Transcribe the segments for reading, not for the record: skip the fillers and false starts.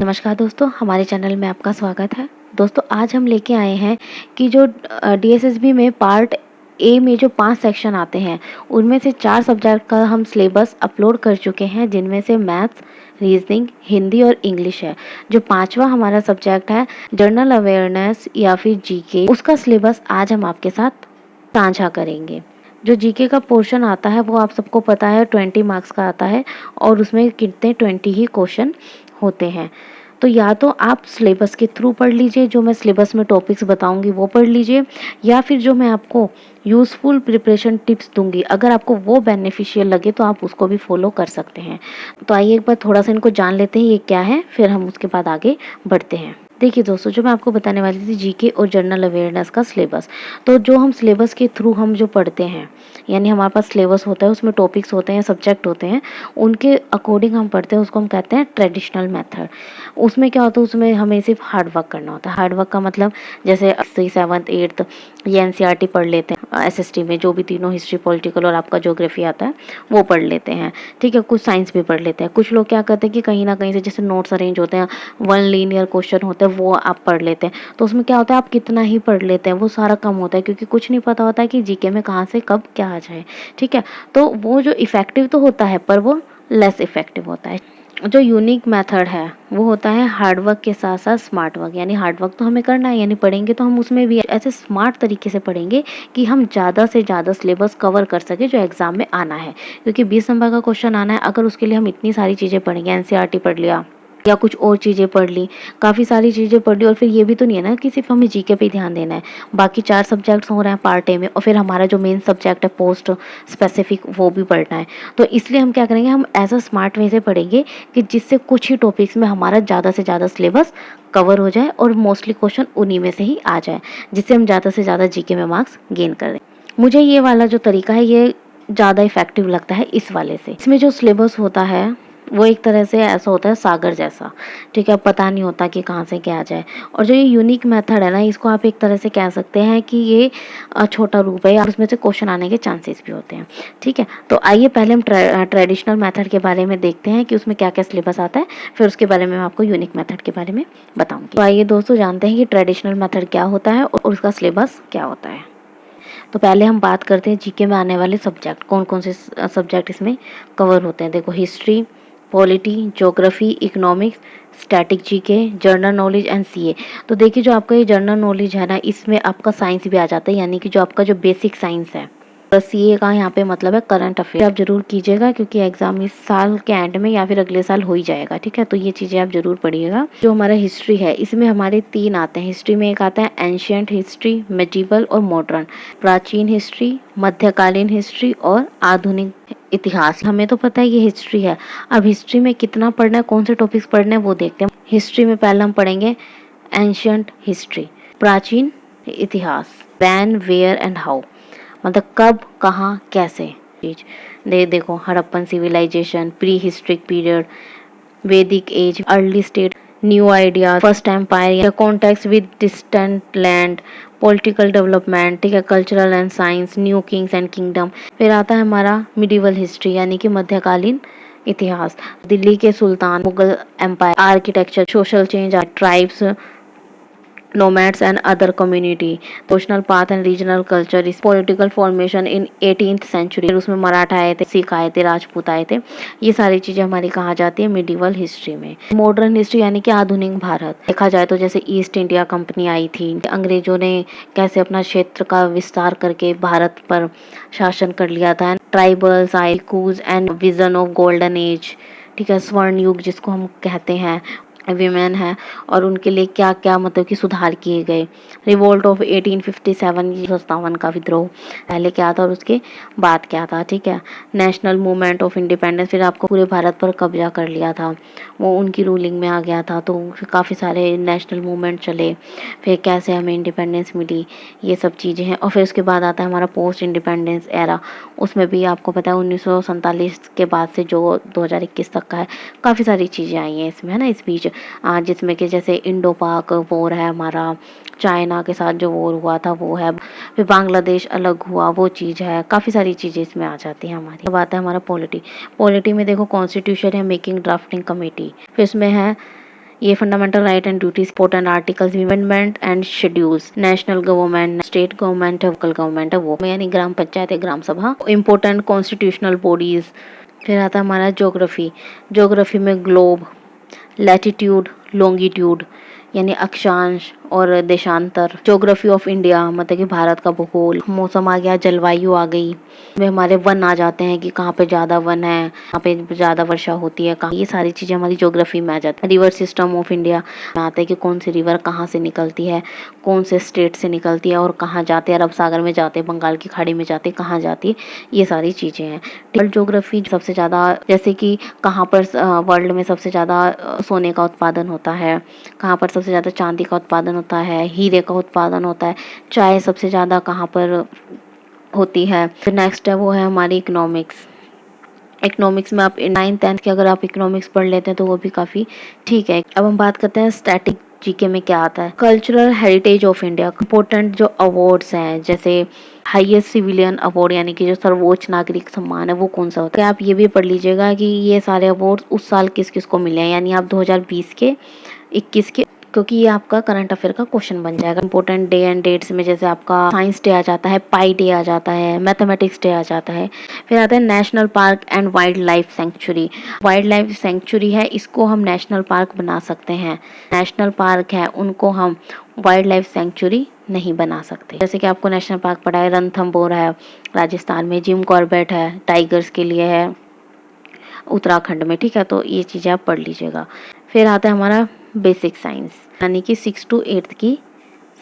नमस्कार दोस्तों, हमारे चैनल में आपका स्वागत है। दोस्तों आज हम लेके आए हैं कि जो डीएसएसबी में पार्ट ए में जो 5 सेक्शन आते हैं, उनमें से 4 सब्जेक्ट का हम सिलेबस अपलोड कर चुके हैं, जिनमें से मैथ्स, रीजनिंग, हिंदी और इंग्लिश है। जो 5वां हमारा सब्जेक्ट है जनरल अवेयरनेस या फिर जीके, उसका सिलेबस आज हम आपके साथ साझा करेंगे। जो जीके का पोर्शन आता है वो आप सबको पता है 20 मार्क्स का आता है और उसमें कितने 20 ही क्वेश्चन होते हैं। तो या तो आप सिलेबस के थ्रू पढ़ लीजिए, जो मैं सिलेबस में टॉपिक्स बताऊंगी वो पढ़ लीजिए, या फिर जो मैं आपको यूज़फुल प्रिपरेशन टिप्स दूंगी, अगर आपको वो बेनिफिशियल लगे तो आप उसको भी फॉलो कर सकते हैं। तो आइए एक बार थोड़ा सा इनको जान लेते हैं ये क्या है, फिर हम उसके बाद आगे बढ़ते हैं। देखिए दोस्तों, जो मैं आपको बताने वाली थी जीके और जनरल अवेयरनेस का सिलेबस, तो जो हम सिलेबस के थ्रू हम जो पढ़ते हैं, यानी हमारे पास सिलेबस होता है, उसमें टॉपिक्स होते हैं, सब्जेक्ट होते हैं, उनके अकॉर्डिंग हम पढ़ते हैं, उसको हम कहते हैं ट्रेडिशनल मेथड। उसमें क्या होता है, उसमें हमें सिर्फ हार्ड वर्क करना होता है। हार्ड वर्क का मतलब जैसे 7th 8th ये एनसीईआरटी पढ़ लेते हैं, एसएसटी में जो भी तीनों हिस्ट्री, पॉलिटिकल और आपका ज्योग्राफी आता है वो पढ़ लेते हैं, ठीक है। कुछ साइंस भी पढ़ लेते हैं। कुछ लोग क्या करते हैं कि कहीं ना कहीं से जैसे नोट्स अरेंज होते हैं, 1 लीनियर क्वेश्चन होते हैं, वो आप पढ़ लेते हैं। तो उसमें क्या होता है, आप कितना ही पढ़ लेते हैं वो सारा कम होता है, क्योंकि कुछ नहीं पता होता है कि जीके में कहाँ से कब क्या आ जाए, ठीक है। तो वो जो इफेक्टिव तो होता है पर वो लेस इफेक्टिव होता है। जो यूनिक मेथड है वो होता है हार्ड वर्क के साथ साथ स्मार्ट वर्क, यानी हार्ड वर्क तो हमें करना है, यानी पढ़ेंगे तो हम उसमें भी ऐसे स्मार्ट तरीके से पढ़ेंगे कि हम ज़्यादा से ज़्यादा सिलेबस कवर कर सके जो एग्जाम में आना है, क्योंकि 20 नंबर का क्वेश्चन आना है। अगर उसके लिए हम इतनी सारी चीज़ें पढ़ेंगे, एनसीईआरटी पढ़ लिया या कुछ और चीज़ें पढ़ ली, काफ़ी सारी चीज़ें पढ़ ली, और फिर ये भी तो नहीं है ना कि सिर्फ हमें जीके पे ही ध्यान देना है, बाकी 4 सब्जेक्ट्स हो रहे हैं पार्ट ए में, और फिर हमारा जो मेन सब्जेक्ट है पोस्ट स्पेसिफिक वो भी पढ़ना है। तो इसलिए हम क्या करेंगे, हम ऐसा स्मार्ट वे से पढ़ेंगे कि जिससे कुछ ही टॉपिक्स में हमारा ज़्यादा से ज़्यादा सिलेबस कवर हो जाए और मोस्टली क्वेश्चन उन्हीं में से ही आ जाए, जिससे हम ज़्यादा से ज़्यादा जीके में मार्क्स गेन करें। मुझे ये वाला जो तरीका है ये ज़्यादा इफेक्टिव लगता है इस वाले से। इसमें जो सिलेबस होता है वो एक तरह से ऐसा होता है सागर जैसा, ठीक है, पता नहीं होता कि कहाँ से क्या आ जाए। और जो ये यूनिक मेथड है ना, इसको आप एक तरह से कह सकते हैं कि ये छोटा रूप है, और उसमें से क्वेश्चन आने के चांसेस भी होते हैं, ठीक है। तो आइए पहले हम ट्रेडिशनल मेथड के बारे में देखते हैं कि उसमें क्या क्या सिलेबस आता है, फिर उसके बारे में मैं आपको यूनिक मेथड के बारे में बताऊंगी। तो आइए दोस्तों जानते हैं कि ट्रेडिशनल मेथड क्या होता है और उसका सिलेबस क्या होता है। तो पहले हम बात करते हैं जीके में आने वाले सब्जेक्ट, कौन कौन से सब्जेक्ट इसमें कवर होते हैं। देखो, history, polity, geography, economics, static GK, general knowledge and CA. तो देखिए, जो आपका ये जनरल नॉलेज है ना, इसमें आपका साइंस भी आ जाता है, यानी कि जो आपका जो बेसिक साइंस है। सीए का यहाँ पे मतलब है करंट अफेयर। आप जरूर कीजिएगा क्योंकि एग्जाम इस साल के एंड में या फिर अगले साल हो ही जाएगा, ठीक है। तो ये चीजें आप जरूर पढ़िएगा। जो हमारा हिस्ट्री है, इसमें हमारे 3 आते हैं। हिस्ट्री में एक आता है एंशियंट हिस्ट्री, मेडिवल और मॉडर्न, प्राचीन हिस्ट्री, मध्यकालीन हिस्ट्री और आधुनिक इतिहास। हमें तो पता है ये हिस्ट्री है, अब हिस्ट्री में कितना पढ़ना है, कौन से टॉपिक्स पढ़ने हैं वो देखते हैं। हिस्ट्री में पहले हम पढ़ेंगे एंशियंट हिस्ट्री, प्राचीन इतिहास, व्हेन, वेयर एंड हाउ, मतलब कब, कहाँ, कैसे चीज। देखो, Harappan civilization, pre historic period, Vedic age, early state, new idea, first empire, context with distant land, political development, ठीक है, cultural and science, new kings and kingdom. फिर आता है हमारा मिडिवल हिस्ट्री, यानी कि मध्यकालीन इतिहास, दिल्ली के सुल्तान, Mughal empire, architecture, social change, tribes, nomads and other community, national path and regional culture, is political formation in 18th century। फिर उसमें मराठा आए थे, सिख आए थे, राजपूत आए थे। ये सारी चीजें हमारी कहाँ जाती है, मिडिवल हिस्ट्री में। मॉडर्न हिस्ट्री यानी कि आधुनिक भारत। देखा जाए तो जैसे ईस्ट इंडिया कंपनी आई थी, अंग्रेजों ने कैसे अपना क्षेत्र का विस्तार करके भारत पर शासन कर लिया था। ट्राइबल्स आए, कूज and vision of golden age, ठीक है, स्वर्ण युग जिसको हम कहते हैं, वीमेन है, और उनके लिए क्या क्या मतलब कि सुधार किए गए। रिवोल्ट ऑफ 1857, 57 का विद्रोह पहले क्या था और उसके बाद क्या था, ठीक है। नेशनल मूवमेंट ऑफ इंडिपेंडेंस, फिर आपको पूरे भारत पर कब्जा कर लिया था, वो उनकी रूलिंग में आ गया था, तो काफ़ी सारे नेशनल मूवमेंट चले, फिर कैसे हमें इंडिपेंडेंस मिली, ये सब चीज़ें हैं। और फिर उसके बाद आता है हमारा पोस्ट इंडिपेंडेंस एरा, उसमें भी आपको पता है 1947 के बाद से जो 2021 तक का है, काफ़ी सारी चीज़ें आई हैं इसमें, है ना, इस बीच, जिसमें कि जैसे इंडो पाक वॉर है हमारा, चाइना के साथ जो वॉर हुआ था वो है, फिर बांग्लादेश अलग हुआ वो चीज़ है, काफ़ी सारी चीज़ें इसमें आ जाती हैं हमारी। अब आता है हमारा पॉलिटी। पॉलिटी में देखो, कॉन्स्टिट्यूशन है, मेकिंग ड्राफ्टिंग कमेटी, फिर इसमें है ये fundamental right and duties, important articles, amendment and schedules, national government, state government है, लोकल गवर्नमेंट है वो, यानी ग्राम पंचायत है, ग्राम सभा, इंपॉर्टेंट कॉन्स्टिट्यूशनल बॉडीज। फिर आता है हमारा ज्योग्राफी। ज्योग्राफी में ग्लोब, लैटिट्यूड, लॉन्गिट्यूड यानी अक्षांश और देशांतर, ज्योग्राफी ऑफ इंडिया मतलब कि भारत का भूगोल, मौसम आ गया, जलवायु आ गई, में हमारे वन आ जाते हैं कि कहाँ पे ज़्यादा वन है, कहाँ पे ज़्यादा वर्षा होती है, कहाँ, ये सारी चीज़ें हमारी ज्योग्राफी में आ जाती है। रिवर सिस्टम ऑफ इंडिया में आता है कि कौन सी रिवर कहाँ से निकलती है, कौन से स्टेट से निकलती है और कहाँ जाते हैं, अरब सागर में जाते हैं, बंगाल की खाड़ी में जाते हैं, कहाँ जाती है, ये सारी चीज़ें हैं। वर्ल्ड ज्योग्राफी सबसे ज़्यादा, जैसे कि कहाँ पर वर्ल्ड में सबसे ज़्यादा सोने का उत्पादन होता है, कहाँ पर सबसे ज़्यादा चांदी का उत्पादन होता है, हीरे का उत्पादन होता है, चाय सबसे ज़्यादा कहाँ पर होती है। फिर नेक्स्ट है वो है हमारी इकोनॉमिक्स। इकोनॉमिक्स में आप 9th-10th के अगर आप इकोनॉमिक्स पढ़ लेते हैं तो वो भी काफ़ी ठीक है। अब हम बात करते हैं स्टैटिक जीके में क्या आता है। Cultural heritage of India, important जो अवार्ड्स हैं, जैसे हाईएस्ट सिविलियन अवार्ड यानी कि जो सर्वोच्च नागरिक सम्मान है वो कौन सा होता है। आप ये भी पढ़ लीजिएगा कि ये सारे अवार्ड्स उस साल किस किस को मिले हैं, यानी आप 2020 के, 21 के, क्योंकि ये आपका करंट अफेयर का क्वेश्चन बन जाएगा। इंपॉर्टेंट डे एंड डेट्स में जैसे आपका साइंस डे आ जाता है, पाई डे आ जाता है, मैथमेटिक्स डे आ जाता है। फिर आता है national park and wild life sanctuary. Wild life sanctuary है, इसको हम नेशनल पार्क बना सकते हैं। नेशनल पार्क है उनको हम वाइल्ड लाइफ सेंचुरी नहीं बना सकते। जैसे कि आपको नेशनल पार्क पड़ा है, रणथंभौर है राजस्थान में, जिम कॉर्बेट है टाइगर्स के लिए है उत्तराखंड में, ठीक है, तो ये चीज़ें आप पढ़ लीजिएगा। फिर आता है हमारा बेसिक साइंस यानी कि 6 to 8th की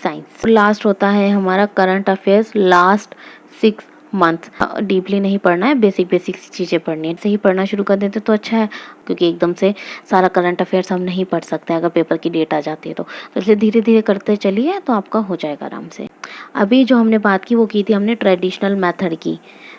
साइंस। लास्ट होता है हमारा current affairs, last 6 month. Deeply नहीं पढ़ना है, बेसिक बेसिक चीज़ें पढ़नी है। सही पढ़ना शुरू कर देते तो अच्छा है, क्योंकि एकदम से सारा करंट अफेयर्स हम नहीं पढ़ सकते अगर पेपर की डेट आ जाती है तो इसलिए धीरे धीरे करते चलिए तो आपका हो जाएगा आराम से। अभी जो हमने बात की वो की थी हमने ट्रेडिशनल मेथड की,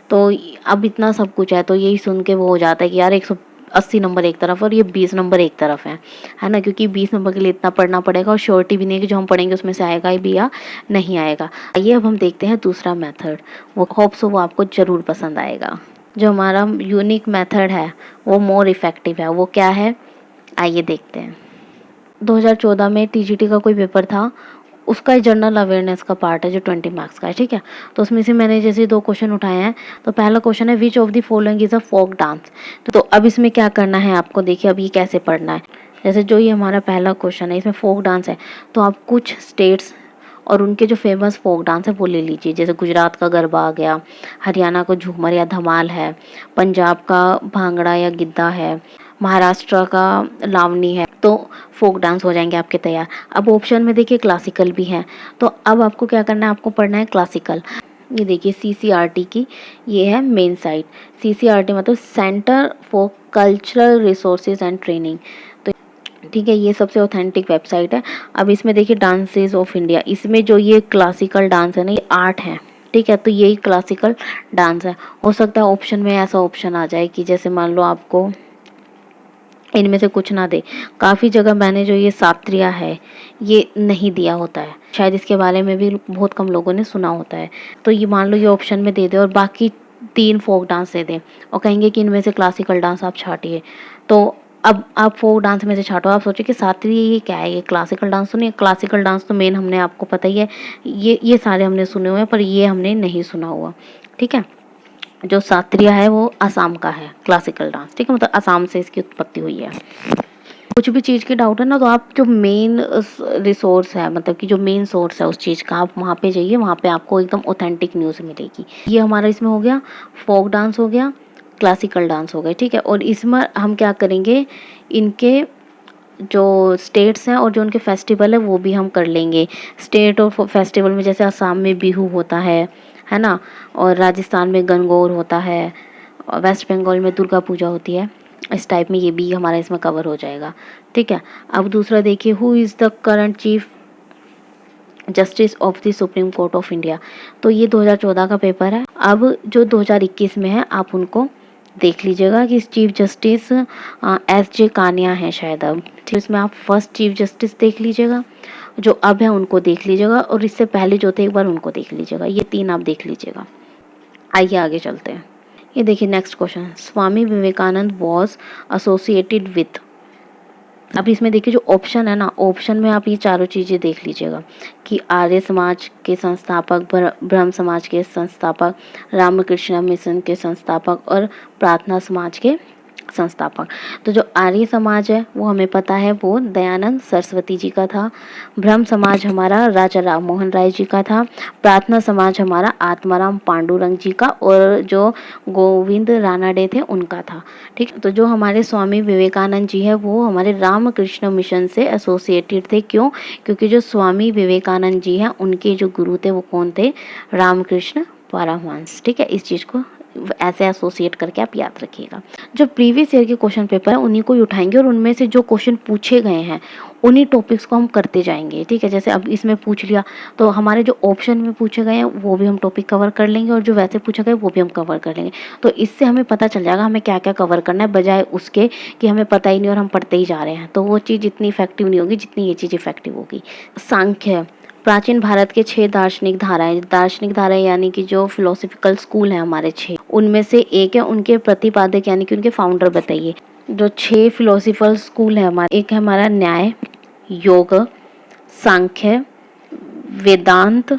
तो अब इतना सब कुछ है तो यही सुन के वो हो जाता है कि यार 180 नंबर एक तरफ और ये 20 नंबर एक तरफ है ना, क्योंकि 20 नंबर के लिए इतना पढ़ना पड़ेगा और श्योरिटी भी नहीं है कि जो हम पढ़ेंगे उसमें से आएगा ही भी या नहीं आएगा। आइए अब हम देखते हैं दूसरा मेथड, वो होप्स वो आपको ज़रूर पसंद आएगा। जो हमारा यूनिक मेथड है वो मोर इफ़ेक्टिव है, वो क्या है आइए देखते हैं। 2014 में टीजीटी का कोई पेपर था, उसका जनरल अवेयरनेस का पार्ट है जो 20 मार्क्स का है, ठीक है। तो उसमें से मैंने जैसे 2 क्वेश्चन उठाए हैं। तो पहला क्वेश्चन है which of the following is a folk dance. तो अब इसमें क्या करना है आपको, देखिए अब ये कैसे पढ़ना है। जैसे जो ये हमारा पहला क्वेश्चन है इसमें फोक डांस है, तो आप कुछ स्टेट्स और उनके जो फेमस फोक डांस है वो ले लीजिए। जैसे गुजरात का गरबा आ गया, हरियाणा का झूमर या धमाल है, पंजाब का भांगड़ा या गिद्दा है, महाराष्ट्र का लावनी है, तो फोक डांस हो जाएंगे आपके तैयार। अब ऑप्शन में देखिए क्लासिकल भी है, तो अब आपको क्या करना है, आपको पढ़ना है क्लासिकल। ये देखिए सीसीआरटी की ये है मेन साइट। सीसीआरटी मतलब centre for cultural resources and training, तो ठीक है ये सबसे ऑथेंटिक वेबसाइट है। अब इसमें देखिए डांसेस ऑफ इंडिया, इसमें जो ये क्लासिकल डांस है ना ये 8 है, ठीक है, तो यही क्लासिकल डांस है। हो सकता है ऑप्शन में ऐसा ऑप्शन आ जाए कि जैसे मान लो आपको इनमें से कुछ ना दे। काफ़ी जगह मैंने जो ये सात्रिया है ये नहीं दिया होता है, शायद इसके बारे में भी बहुत कम लोगों ने सुना होता है। तो ये मान लो ये ऑप्शन में दे दे और बाकी 3 फोक डांस दे दें और कहेंगे कि इनमें से क्लासिकल डांस आप छाटिए, तो अब आप फोक डांस में से छाटो। आप सोचिए कि सात्रिया ये क्या है, ये क्लासिकल डांस तो नहीं है। क्लासिकल डांस तो मेन हमने आपको पता ही है, ये सारे हमने सुने हुए हैं पर ये हमने नहीं सुना हुआ, ठीक है। जो सात्रिया है वो असम का है क्लासिकल डांस, ठीक है, मतलब असम से इसकी उत्पत्ति हुई है। कुछ भी चीज़ की डाउट है ना तो आप जो मेन रिसोर्स है, मतलब कि जो मेन सोर्स है उस चीज़ का, आप वहाँ पे जाइए, वहाँ पे आपको एकदम ऑथेंटिक न्यूज़ मिलेगी। ये हमारा इसमें हो गया, फोक डांस हो गया, क्लासिकल डांस हो गए, ठीक है। और इसमें हम क्या करेंगे, इनके जो स्टेट्स हैं और जो उनके फेस्टिवल है वो भी हम कर लेंगे। स्टेट और फेस्टिवल में जैसे असम में बिहू होता है ना, और राजस्थान में गणगौर होता है, और वेस्ट बंगाल में दुर्गा पूजा होती है। इस टाइप में ये भी हमारा इसमें कवर हो जाएगा, ठीक है। अब दूसरा देखिए, who is the current chief justice of the supreme court of India. तो ये 2014 का पेपर है। अब जो 2021 में है आप उनको देख लीजिएगा कि chief justice S J Kania है शायद। अब ठीक, इसमें आप फर्स्ट चीफ जस्टिस देख लीजिएगा, जो अब है उनको देख लीजिएगा, और इससे पहले जो थे एक बार उनको देख लीजिएगा। ये 3 आप देख लीजिएगा। आइए आगे चलते हैं। ये देखिए next question, Swami Vivekananda was associated with. अब इसमें देखिए जो ऑप्शन है ना, ऑप्शन में आप ये चारों चीज़ें देख लीजिएगा कि आर्य समाज के संस्थापक, ब्रह्म समाज के संस्थापक, रामकृष्ण मिशन के संस्थापक और प्रार्थना समाज के संस्थापक। तो जो आर्य समाज है वो हमें पता है वो दयानंद सरस्वती जी का था। ब्रह्म समाज हमारा राजा राम मोहन राय जी का था। प्रार्थना समाज हमारा आत्माराम पांडुरंग जी का, और जो गोविंद रानाडे थे उनका था। ठीक, तो जो हमारे स्वामी विवेकानंद जी है वो हमारे रामकृष्ण मिशन से एसोसिएटेड थे। क्यों? क्योंकि जो स्वामी विवेकानंद जी हैं उनके जो गुरु थे वो कौन थे? रामकृष्ण परमहंस। ठीक है, इस चीज़ को ऐसे एसोसिएट करके आप याद रखिएगा। जो प्रीवियस ईयर के क्वेश्चन पेपर है उन्हीं को ही उठाएंगे और उनमें से जो क्वेश्चन पूछे गए हैं उन्हीं टॉपिक्स को हम करते जाएंगे। ठीक है, जैसे अब इसमें पूछ लिया तो हमारे जो ऑप्शन में पूछे गए हैं वो भी हम टॉपिक कवर कर लेंगे और जो वैसे पूछे गए वो भी हम कवर कर लेंगे। तो इससे हमें पता चल जाएगा हमें क्या क्या कवर करना है, बजाय उसके कि हमें पता ही नहीं और हम पढ़ते ही जा रहे हैं। तो वो चीज़ इतनी इफेक्टिव नहीं होगी जितनी ये चीज़ इफेक्टिव होगी। सांख्य प्राचीन भारत के 6 दार्शनिक धाराएं यानी कि जो फिलोसफिकल स्कूल है हमारे 6, उनमें से एक है। उनके प्रतिपादक यानी कि उनके फाउंडर बताइए। जो 6 फिलोसफिकल स्कूल है हमारे, एक है हमारा न्याय, योग, सांख्य, वेदांत,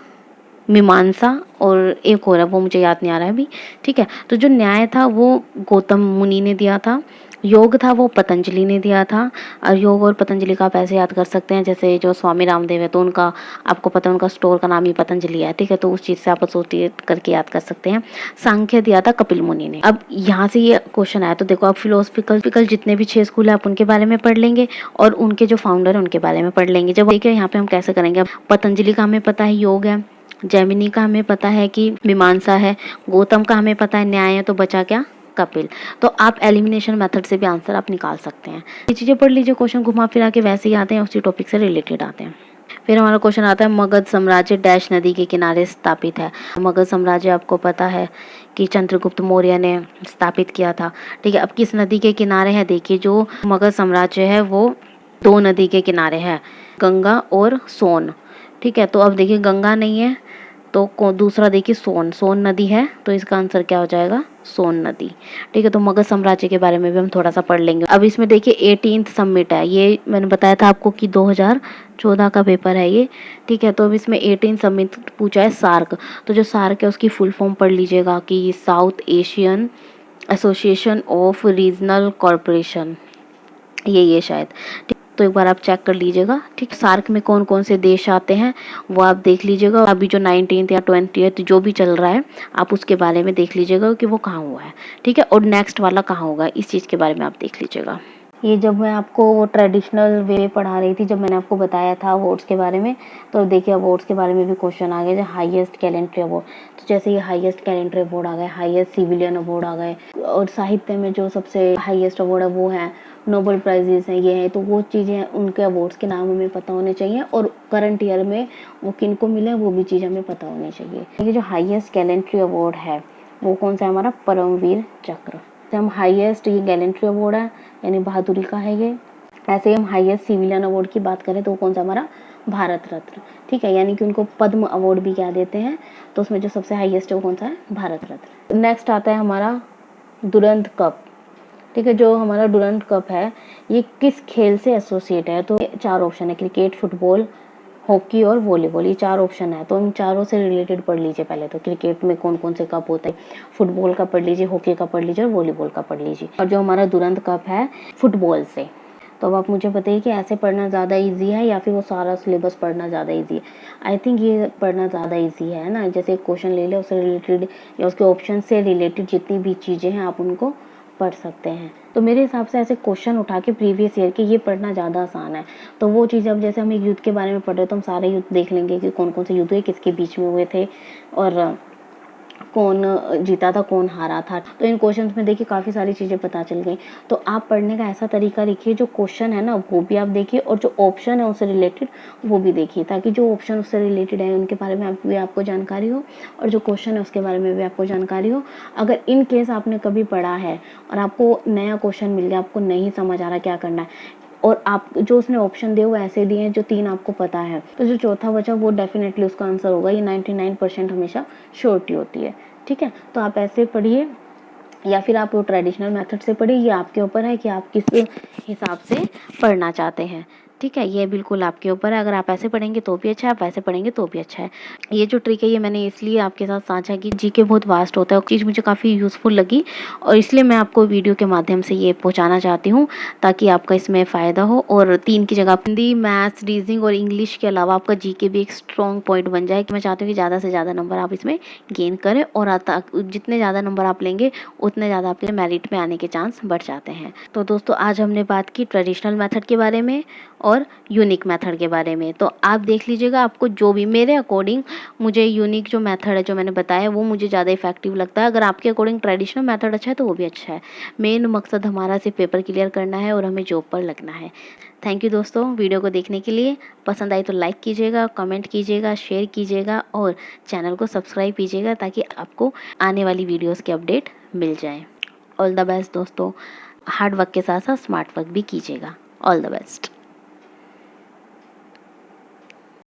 मीमांसा और एक और है वो मुझे याद नहीं आ रहा है अभी। ठीक है, तो जो न्याय था वो गौतम मुनि ने दिया था, योग था वो पतंजलि ने दिया था। और योग और पतंजलि का आप ऐसे याद कर सकते हैं जैसे जो स्वामी रामदेव है तो उनका आपको पता है उनका स्टोर का नाम ही पतंजलि है। ठीक है, तो उस चीज़ से आप एसोसिएट करके याद कर सकते हैं। सांख्य दिया था कपिल मुनि ने। अब यहाँ से ये क्वेश्चन आया तो देखो आप फिलोसफिकल जितने भी 6 स्कूल है आप उनके बारे में पढ़ लेंगे और उनके जो फाउंडर है उनके बारे में पढ़ लेंगे। जब देखिए यहाँ पे हम कैसे करेंगे, पतंजलि का हमें पता है योग है, जैमिनी का हमें पता है कि मीमांसा है, गौतम का हमें पता है न्याय है, तो बचा क्या? कपिल। तो आप एलिमिनेशन मेथड से भी आंसर आप निकाल सकते हैं। ये चीज़ें पढ़ लीजिए, क्वेश्चन घुमा फिरा के वैसे ही आते हैं, उसी टॉपिक से रिलेटेड आते हैं। फिर हमारा क्वेश्चन आता है मगध साम्राज्य डैश नदी के किनारे स्थापित है। मगध साम्राज्य आपको पता है कि चंद्रगुप्त मौर्य ने स्थापित किया था। ठीक है, अब किस नदी के किनारे है? देखिए जो मगध साम्राज्य है वो 2 नदी के किनारे है, गंगा और सोन। ठीक है, तो अब देखिए गंगा नहीं है तो दूसरा देखिए सोन नदी है, तो इसका आंसर क्या हो जाएगा? सोन नदी। ठीक है, तो मगध साम्राज्य के बारे में भी हम थोड़ा सा पढ़ लेंगे। अब इसमें देखिए 18th समिट है, ये मैंने बताया था आपको कि 2014 का पेपर है ये। ठीक है, तो अब इसमें 18th समिट पूछा है सार्क। तो जो सार्क है उसकी फुल फॉर्म पढ़ लीजिएगा कि south Asian association of regional corporation, ये शायद। तो एक बार आप चेक कर लीजिएगा। ठीक, सार्क में कौन कौन से देश आते हैं वो आप देख लीजिएगा। अभी जो 19th या 20th जो भी चल रहा है आप उसके बारे में देख लीजिएगा कि वो कहाँ हुआ है। ठीक है, और नेक्स्ट वाला कहाँ होगा इस चीज़ के बारे में आप देख लीजिएगा। ये जब मैं आपको वो ट्रेडिशनल वे पढ़ा रही थी, जब मैंने आपको बताया था अवार्ड्स के बारे में, तो देखिए अवार्ड्स के बारे में भी क्वेश्चन आ गए। जो हाईएस्ट कैलेंडरी अवार्ड, तो जैसे ये हाईएस्ट कैलेंडरी अवार्ड आ गए, हाईएस्ट सिविलियन अवार्ड आ गए, और साहित्य में जो सबसे हाईएस्ट अवार्ड है वो है नोबेल प्राइजेस हैं, ये है। तो वो चीज़ें उनके अवार्ड्स के नाम हमें पता होने चाहिए और करंट ईयर में वो किन को मिले वो भी चीज़ हमें पता होनी चाहिए। ये जो हाईएस्ट कैलेंडरी अवार्ड है वो कौन सा है? हमारा परमवीर चक्र। हम हाईएस्ट ये गैलेंट्री अवार्ड है यानी बहादुरी का है ये। ऐसे ही हम हाईएस्ट सिविलियन अवार्ड की बात करें तो कौन सा? हमारा भारत रत्न। ठीक है, यानी कि उनको पद्म अवार्ड भी क्या देते हैं, तो उसमें जो सबसे हाईएस्ट है वो कौन सा है? भारत रत्न। नेक्स्ट आता है हमारा दुरंत कप। ठीक है, जो हमारा दुरंत कप है ये किस खेल से एसोसिएट है? तो 4 ऑप्शन है, क्रिकेट, फुटबॉल, हॉकी और वॉलीबॉल, ये 4 ऑप्शन है। तो इन चारों से रिलेटेड पढ़ लीजिए पहले तो। क्रिकेट में कौन कौन से कप होते हैं, फुटबॉल का पढ़ लीजिए, हॉकी का पढ़ लीजिए और वॉलीबॉल का पढ़ लीजिए। और जो हमारा दुरंत कप है फुटबॉल से। तो अब आप मुझे बताइए कि ऐसे पढ़ना ज़्यादा इजी है या फिर वो सारा सिलेबस पढ़ना ज़्यादा इजी है? आई थिंक ये पढ़ना ज़्यादा इजी है ना। जैसे एक क्वेश्चन ले लिया उससे रिलेटेड या उसके ऑप्शन से रिलेटेड जितनी भी चीज़ें हैं आप उनको पढ़ सकते हैं। तो मेरे हिसाब से ऐसे क्वेश्चन उठा के प्रीवियस ईयर के ये पढ़ना ज़्यादा आसान है। तो वो चीज़ अब जैसे हम एक युद्ध के बारे में पढ़ रहे तो हम सारे युद्ध देख लेंगे कि कौन कौन से युद्ध हुए, किसके बीच में हुए थे और कौन जीता था कौन हारा था। तो इन क्वेश्चंस में देखिए काफ़ी सारी चीज़ें पता चल गई। तो आप पढ़ने का ऐसा तरीका रखिए जो क्वेश्चन है ना वो भी आप देखिए और जो ऑप्शन है उससे रिलेटेड वो भी देखिए, ताकि जो ऑप्शन उससे रिलेटेड है उनके बारे में भी आपको जानकारी हो और जो क्वेश्चन है उसके बारे में भी आपको जानकारी हो। अगर इन केस आपने कभी पढ़ा है और आपको नया क्वेश्चन मिल गया, आपको नहीं समझ आ रहा क्या करना है और आप जो उसने ऑप्शन दिए वो ऐसे दिए हैं जो 3 आपको पता है, तो जो चौथा बचा वो डेफिनेटली उसका आंसर होगा। ये 99% हमेशा श्योरिटी होती है। ठीक है, तो आप ऐसे पढ़िए या फिर आप वो ट्रेडिशनल मेथड से पढ़िए, ये आपके ऊपर है कि आप किस हिसाब से पढ़ना चाहते हैं। ठीक है, ये बिल्कुल आपके ऊपर है। अगर आप ऐसे पढ़ेंगे तो भी अच्छा है, आप वैसे पढ़ेंगे तो भी अच्छा है। ये जो ट्रिक है ये मैंने इसलिए आपके साथ साझा की, जीके बहुत वास्ट होता है, चीज़ मुझे काफ़ी यूज़फुल लगी और इसलिए मैं आपको वीडियो के माध्यम से ये पहुँचाना चाहती हूँ ताकि आपका इसमें फ़ायदा हो। और 3 की जगह हिंदी, मैथ्स, रीजनिंग और इंग्लिश के अलावा आपका जीके भी एक स्ट्रॉन्ग पॉइंट बन जाए। कि मैं चाहती हूँ कि ज़्यादा से ज़्यादा नंबर आप इसमें गेन करें और जितने ज़्यादा नंबर आप लेंगे उतने ज़्यादा आपके मेरिट में आने के चांस बढ़ जाते हैं। तो दोस्तों आज हमने बात की ट्रेडिशनल मेथड के बारे में और यूनिक मेथड के बारे में। तो आप देख लीजिएगा, आपको जो भी मेरे अकॉर्डिंग मुझे यूनिक जो मेथड है जो मैंने बताया वो मुझे ज़्यादा इफेक्टिव लगता है। अगर आपके अकॉर्डिंग ट्रेडिशनल मेथड अच्छा है तो वो भी अच्छा है। मेन मकसद हमारा सिर्फ पेपर क्लियर करना है और हमें जॉब पर लगना है। थैंक यू दोस्तों वीडियो को देखने के लिए। पसंद आई तो लाइक कीजिएगा, कमेंट कीजिएगा, शेयर कीजिएगा और चैनल को सब्सक्राइब कीजिएगा ताकि आपको आने वाली वीडियोस की अपडेट मिल जाए। ऑल द बेस्ट दोस्तों। हार्ड वर्क के साथ साथ स्मार्ट वर्क भी कीजिएगा। All the best.